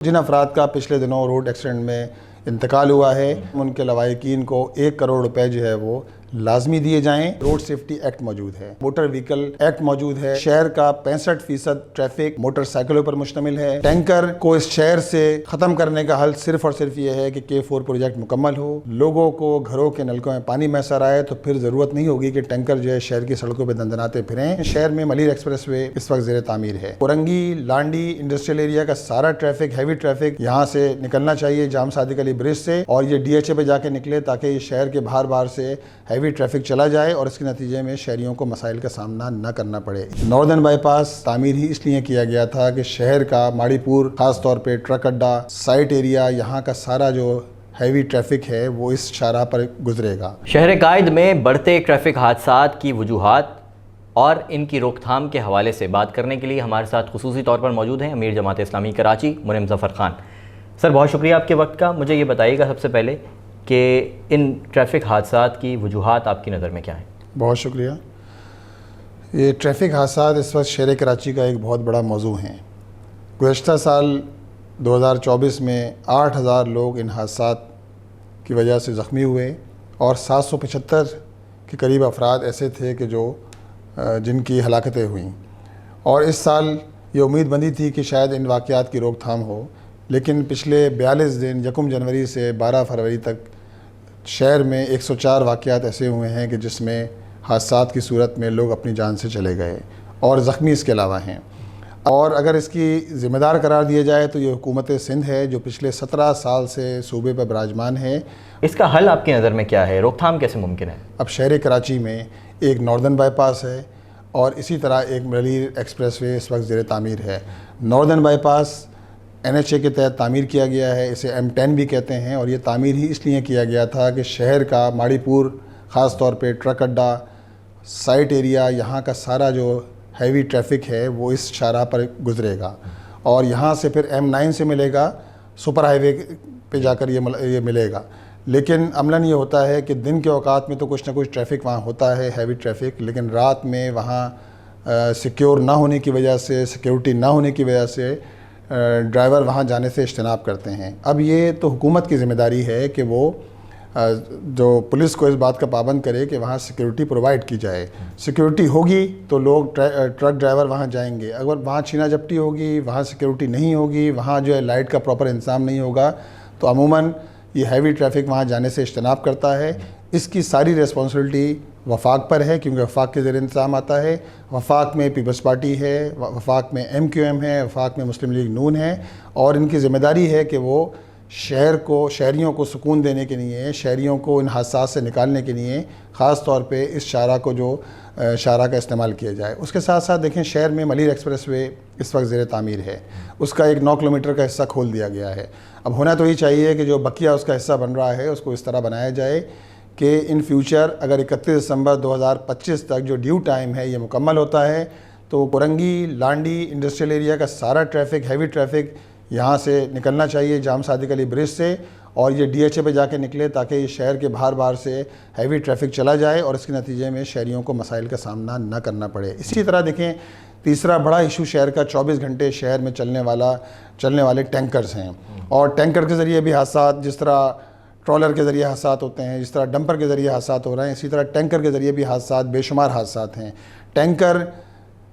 جن افراد کا پچھلے دنوں روڈ ایکسیڈنٹ میں انتقال ہوا ہے ان کے لواحقین کو 1 کروڑ روپے جو ہے وہ لازمی دیے جائیں۔ روڈ سیفٹی ایکٹ موجود ہے، موٹر وہیکل ایکٹ موجود ہے، شہر کا 65% ٹریفک موٹر سائیکلوں پر مشتمل ہے۔ ٹینکر کو اس شہر سے ختم کرنے کا حل صرف اور صرف یہ ہے کہ K4 پروجیکٹ مکمل ہو، لوگوں کو گھروں کے نلکوں میں پانی میسر آئے تو پھر ضرورت نہیں ہوگی کہ ٹینکر جو ہے شہر کی سڑکوں پہ دندناتے پھریں۔ شہر میں ملیر ایکسپریس وے اس وقت زیر تعمیر ہے۔ اورنگی لانڈی انڈسٹریل ایریا کا سارا ٹریفک، ہیوی ٹریفک یہاں سے نکلنا چاہیے جام صادق علی برج سے، اور یہ DHA پہ جا کے نکلے تاکہ یہ شہر کے باہر سے ہیوی ٹریفک چلا جائے اور اس کے نتیجے میں شہریوں کو مسائل کا سامنا نہ کرنا پڑے۔ ناردرن بائی پاس تعمیر ہی اس لیے کیا گیا تھا کہ شہر کا ماڑی پور، خاص طور پہ ٹرک اڈا، سائٹ ایریا، یہاں کا سارا جو ہیوی ٹریفک ہے وہ اس شاہراہ پر گزرے گا۔ شہر قائد میں بڑھتے ٹریفک حادثات کی وجوہات اور ان کی روک تھام کے حوالے سے بات کرنے کے لیے ہمارے ساتھ خصوصی طور پر موجود ہیں امیر جماعت اسلامی کراچی منعم ظفر خان۔ سر، بہت شکریہ آپ کے وقت کا۔ مجھے یہ بتائیے گا سب سے پہلے کہ ان ٹریفک حادثات کی وجوہات آپ کی نظر میں کیا ہیں؟ بہت شکریہ۔ یہ ٹریفک حادثات اس وقت شہر کراچی کا ایک بہت بڑا موضوع ہیں۔ گزشتہ سال 2024 میں 8000 لوگ ان حادثات کی وجہ سے زخمی ہوئے اور 775 کے قریب افراد ایسے تھے کہ جن کی ہلاکتیں ہوئیں، اور اس سال یہ امید بندی تھی کہ شاید ان واقعات کی روک تھام ہو، لیکن پچھلے 42 دن 1 جنوری سے 12 فروری تک شہر میں 104 واقعات ایسے ہوئے ہیں کہ جس میں حادثات کی صورت میں لوگ اپنی جان سے چلے گئے اور زخمی اس کے علاوہ ہیں۔ اور اگر اس کی ذمہ دار قرار دیا جائے تو یہ حکومت سندھ ہے جو پچھلے 17 سال سے صوبے پر براجمان ہے۔ اس کا حل آپ کی نظر میں کیا ہے؟ روک تھام کیسے ممکن ہے؟ اب شہر کراچی میں ایک ناردرن بائی پاس ہے اور اسی طرح ایک ملیر ایکسپریس وے اس وقت زیر تعمیر ہے۔ ناردرن بائی پاس NHA کے تحت تعمیر کیا گیا ہے، اسے M10 بھی کہتے ہیں، اور یہ تعمیر ہی اس لیے کیا گیا تھا کہ شہر کا ماڑی پور، خاص طور پہ ٹرک اڈا، سائٹ ایریا، یہاں کا سارا جو ہیوی ٹریفک ہے وہ اس شاہراہ پر گزرے گا، اور یہاں سے پھر M9 سے ملے گا، سپر ہائی وے پہ جا کر یہ ملے گا۔ لیکن عملاً یہ ہوتا ہے کہ دن کے اوقات میں تو کچھ نہ کچھ ٹریفک وہاں ہوتا ہے، ہیوی ٹریفک، لیکن رات میں وہاں سیکیور نہ ہونے کی وجہ سے، سیکیورٹی نہ ہونے کی وجہ سے ڈرائیور وہاں جانے سے اجتناب کرتے ہیں۔ اب یہ تو حکومت کی ذمہ داری ہے کہ وہ جو پولیس کو اس بات کا پابند کرے کہ وہاں سیکیورٹی پرووائڈ کی جائے۔ سیکیورٹی ہوگی تو لوگ ٹرک ڈرائیور وہاں جائیں گے، اگر وہاں چھینا جھپٹی ہوگی، وہاں سیکیورٹی نہیں ہوگی، وہاں جو ہے لائٹ کا پراپر انتظام نہیں ہوگا، تو عموماً یہ ہیوی ٹریفک وہاں جانے سے اجتناب کرتا ہے۔ اس کی ساری ریسپانسبلٹی وفاق پر ہے کیونکہ وفاق کے زیر انتظام آتا ہے۔ وفاق میں پیپلز پارٹی ہے، وفاق میں MQM ہے، وفاق میں مسلم لیگ نون ہے، اور ان کی ذمہ داری ہے کہ وہ شہریوں کو سکون دینے کے لیے، شہریوں کو ان حادثات سے نکالنے کے لیے خاص طور پہ اس شاہراہ کا استعمال کیا جائے۔ اس کے ساتھ ساتھ دیکھیں شہر میں ملیر ایکسپریس وے اس وقت زیر تعمیر ہے، اس کا ایک 9 کلومیٹر کا حصہ کھول دیا گیا ہے۔ اب ہونا تو یہ چاہیے کہ جو بقیہ اس کا حصہ بن رہا ہے اس کو اس طرح بنایا جائے کہ ان فیوچر اگر 31 دسمبر 2025 تک جو ڈیو ٹائم ہے یہ مکمل ہوتا ہے تو اورنگی لانڈی انڈسٹریل ایریا کا سارا ٹریفک، ہیوی ٹریفک یہاں سے نکلنا چاہیے جام صادق علی برج سے، اور یہ DHA پہ جا کے نکلے تاکہ یہ شہر کے باہر سے ہیوی ٹریفک چلا جائے اور اس کے نتیجے میں شہریوں کو مسائل کا سامنا نہ کرنا پڑے۔ اسی طرح دیکھیں تیسرا بڑا ایشو شہر کا 24 گھنٹے شہر میں چلنے والے ٹینکرز ہیں، اور ٹینکر کے ذریعے بھی حادثات، جس طرح ٹرالر کے ذریعے حادثات ہوتے ہیں، جس طرح ڈمپر کے ذریعے حادثات ہو رہے ہیں، اسی طرح ٹینکر کے ذریعے بھی حادثات، بے شمار حادثات ہیں۔ ٹینکر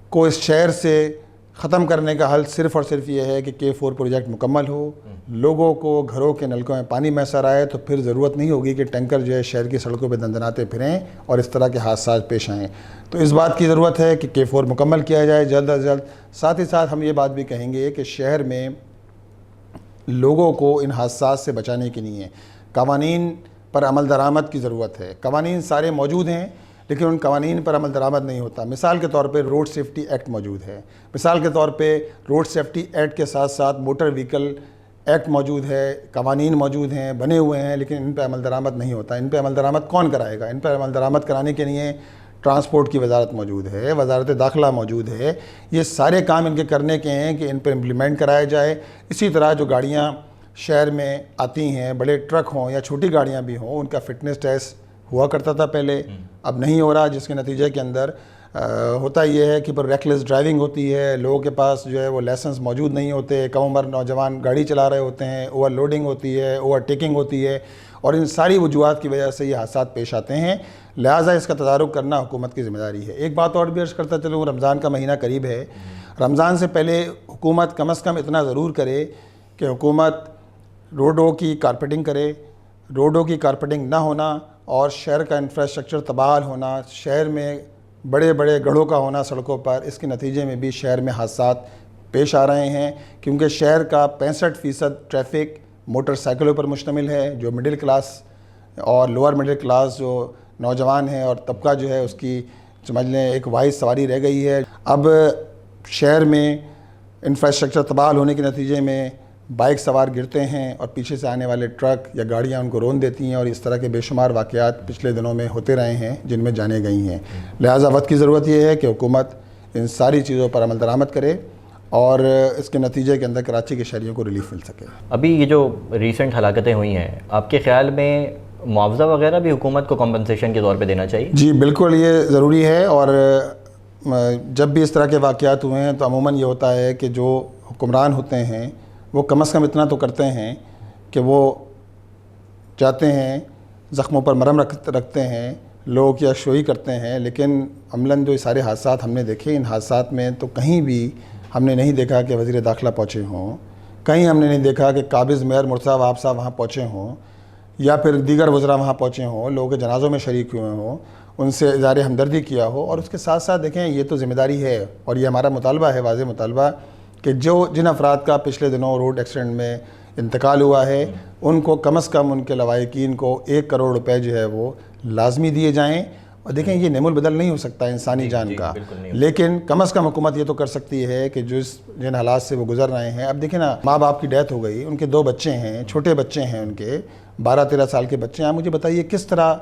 کو اس شہر سے ختم کرنے کا حل صرف اور صرف یہ ہے کہ K4 پروجیکٹ مکمل ہو، لوگوں کو گھروں کے نلکوں میں پانی میسر آئے تو پھر ضرورت نہیں ہوگی کہ ٹینکر جو ہے شہر کی سڑکوں پہ دندناتے پھریں اور اس طرح کے حادثات پیش آئیں۔ تو اس بات کی ضرورت ہے کہ K4 مکمل کیا جائے جلد از جلد۔ ساتھ ہی ساتھ ہم یہ بات بھی کہیں گے کہ شہر میں لوگوں کو ان حادثات سے بچانے کے لیے قوانین پر عمل درآمد کی ضرورت ہے۔ قوانین سارے موجود ہیں لیکن ان قوانین پر عمل درآمد نہیں ہوتا۔ مثال کے طور پہ روڈ سیفٹی ایکٹ موجود ہے، مثال کے طور پہ روڈ سیفٹی ایکٹ کے ساتھ ساتھ موٹر وہیکل ایکٹ موجود ہے، قوانین موجود ہیں، بنے ہوئے ہیں، لیکن ان پہ عمل درآمد نہیں ہوتا۔ ان پہ عمل درآمد کون کرائے گا؟ ان پہ عمل درآمد کرانے کے لیے ٹرانسپورٹ کی وزارت موجود ہے، وزارت داخلہ موجود ہے۔ یہ سارے کام ان کے کرنے کے ہیں کہ ان پہ امپلیمنٹ کرایا جائے۔ اسی طرح جو گاڑیاں شہر میں آتی ہیں، بڑے ٹرک ہوں یا چھوٹی گاڑیاں بھی ہوں، ان کا فٹنس ٹیسٹ ہوا کرتا تھا پہلے، اب نہیں ہو رہا، جس کے نتیجے کے اندر ہوتا یہ ہے کہ پر ریکلیس ڈرائیونگ ہوتی ہے, لوگوں کے پاس جو ہے وہ لائسنس موجود نہیں ہوتے, کم عمر نوجوان گاڑی چلا رہے ہوتے ہیں, اوور لوڈنگ ہوتی ہے, اوور ٹیکنگ ہوتی ہے, اور ان ساری وجوہات کی وجہ سے یہ حادثات پیش آتے ہیں. لہٰذا اس کا تدارک کرنا حکومت کی ذمہ داری ہے. ایک بات اور بھی عرض کرتا چلوں, رمضان کا مہینہ قریب ہے. رمضان سے پہلے حکومت کم از کم اتنا ضرور کرے کہ حکومت روڈوں کی کارپیٹنگ کرے. روڈوں کی کارپیٹنگ نہ ہونا اور شہر کا انفراسٹرکچر تباہ ہونا, شہر میں بڑے بڑے گڑھوں کا ہونا سڑکوں پر, اس کے نتیجے میں بھی شہر میں حادثات پیش آ رہے ہیں, کیونکہ شہر کا 65% ٹریفک موٹر سائیکلوں پر مشتمل ہے. جو مڈل کلاس اور لوور مڈل کلاس جو نوجوان ہیں اور طبقہ جو ہے اس کی سمجھ لیں ایک واحد سواری رہ گئی ہے. اب شہر میں انفراسٹرکچر تباہ ہونے کے نتیجے میں بائک سوار گرتے ہیں اور پیچھے سے آنے والے ٹرک یا گاڑیاں ان کو رون دیتی ہیں, اور اس طرح کے بے شمار واقعات پچھلے دنوں میں ہوتے رہے ہیں جن میں جانیں گئی ہیں. لہٰذا وقت کی ضرورت یہ ہے کہ حکومت ان ساری چیزوں پر عمل درآمد کرے اور اس کے نتیجے کے اندر کراچی کے شہریوں کو ریلیف مل سکے. ابھی یہ جو ریسنٹ ہلاکتیں ہوئی ہیں, آپ کے خیال میں معاوضہ وغیرہ بھی حکومت کو کمپنسیشن کے طور پہ دینا چاہیے؟ جی بالکل, یہ ضروری ہے. اور جب بھی اس طرح کے واقعات ہوئے ہیں تو عموماً یہ ہوتا ہے کہ جو حکمران ہوتے ہیں وہ کم از کم اتنا تو کرتے ہیں کہ وہ جاتے ہیں, زخموں پر مرہم رکھتے ہیں, لوگوں کی یکشوئی کرتے ہیں, لیکن عملاً جو سارے حادثات ہم نے دیکھے, ان حادثات میں تو کہیں بھی ہم نے نہیں دیکھا کہ وزیر داخلہ پہنچے ہوں, کہیں ہم نے نہیں دیکھا کہ قابض میئر مرتضیٰ وہاب صاحب وہاں پہنچے ہوں, یا پھر دیگر وزراء وہاں پہنچے ہوں, لوگوں کے جنازوں میں شریک ہوئے ہوں, ان سے اظہار ہمدردی کیا ہو. اور اس کے ساتھ ساتھ دیکھیں یہ تو ذمہ داری ہے اور یہ ہمارا مطالبہ ہے, واضح مطالبہ, کہ جن افراد کا پچھلے دنوں روڈ ایکسیڈنٹ میں انتقال ہوا ہے ان کو کم از کم ان کے لواحقین کو 1 کروڑ روپے جو ہے وہ لازمی دیے جائیں. اور دیکھیں یہ نعم البدل نہیں ہو سکتا انسانی جان کا, لیکن کم از کم حکومت یہ تو کر سکتی ہے کہ جن حالات سے وہ گزر رہے ہیں. اب دیکھیں نا, ماں باپ کی ڈیتھ ہو گئی, ان کے 2 بچے ہیں, چھوٹے بچے ہیں, ان کے 12-13 سال کے بچے ہیں. مجھے بتائیے کس طرح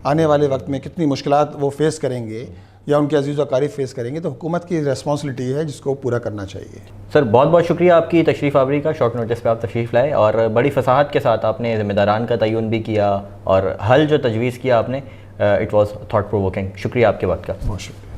آنے والے وقت میں کتنی مشکلات وہ فیس کریں گے یا ان کے عزیز و اقارب فیس کریں گے. تو حکومت کی ریسپانسبلٹی ہے جس کو پورا کرنا چاہیے. سر بہت بہت شکریہ آپ کی تشریف آوری کا, شارٹ نوٹس پہ آپ تشریف لائے اور بڑی فصاحت کے ساتھ آپ نے ذمہ داران کا تعین بھی کیا اور حل جو تجویز کیا آپ نے, اٹ واز تھاٹ پرووکنگ. شکریہ آپ کے وقت کا. بہت شکریہ.